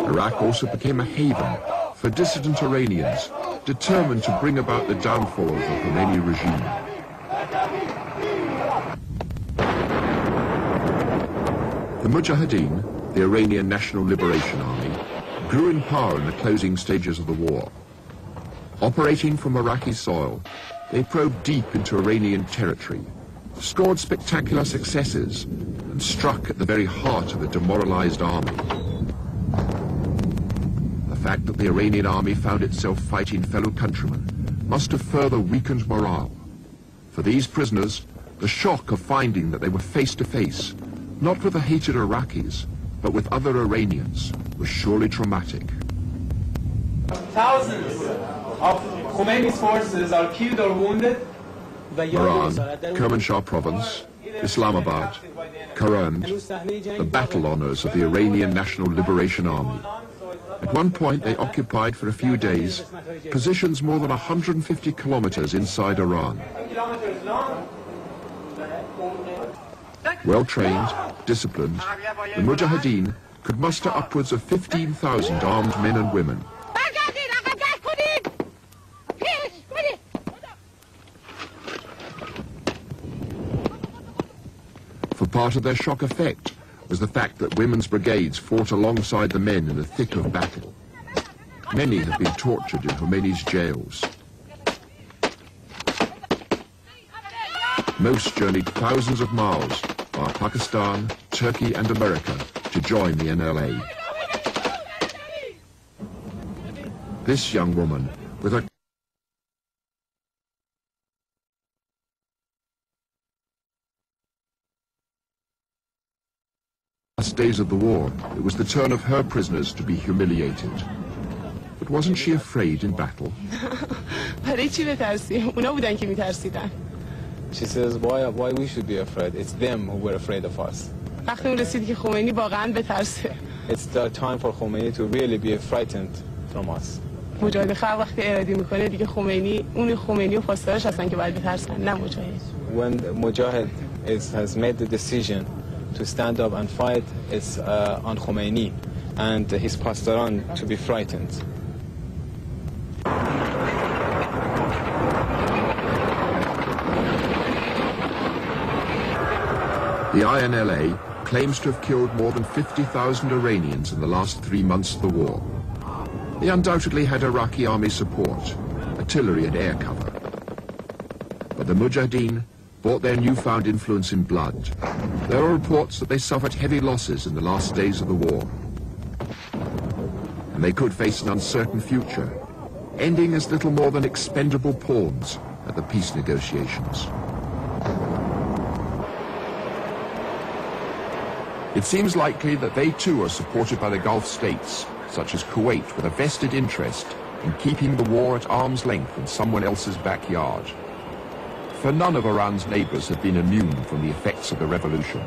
Iraq also became a haven for dissident Iranians determined to bring about the downfall of the Khomeini regime. The Mujahideen, the Iranian National Liberation Army, grew in power in the closing stages of the war. Operating from Iraqi soil, they probed deep into Iranian territory, scored spectacular successes, and struck at the very heart of a demoralized army. The fact that the Iranian army found itself fighting fellow countrymen must have further weakened morale. For these prisoners, the shock of finding that they were face to face, not with the hated Iraqis, but with other Iranians, was surely traumatic. Thousands of Khomeini's forces are killed or wounded. Iran, Kermanshah province, Islamabad, Karand, the battle honors of the Iranian National Liberation Army. At one point they occupied for a few days positions more than 150 kilometers inside Iran. Well trained, disciplined, the Mujahideen could muster upwards of 15,000 armed men and women. For part of their shock effect was the fact that women's brigades fought alongside the men in the thick of battle. Many have been tortured in Khomeini's jails. Most journeyed thousands of miles via Pakistan, Turkey and America to join the NLA. This young woman, with her last days of the war, it was the turn of her prisoners to be humiliated. But wasn't she afraid in battle? She says, why we should be afraid? It's them who were afraid of us. It's the time for Khomeini to really be frightened from us. When Mujahid has made the decision to stand up and fight, it's on Khomeini and his pastoran to be frightened. The INLA claims to have killed more than 50,000 Iranians in the last 3 months of the war. They undoubtedly had Iraqi army support, artillery and air cover. But the Mujahideen bought their newfound influence in blood. There are reports that they suffered heavy losses in the last days of the war. And they could face an uncertain future, ending as little more than expendable pawns at the peace negotiations. It seems likely that they too are supported by the Gulf states, such as Kuwait, with a vested interest in keeping the war at arm's length in someone else's backyard. For none of Iran's neighbors have been immune from the effects of the revolution.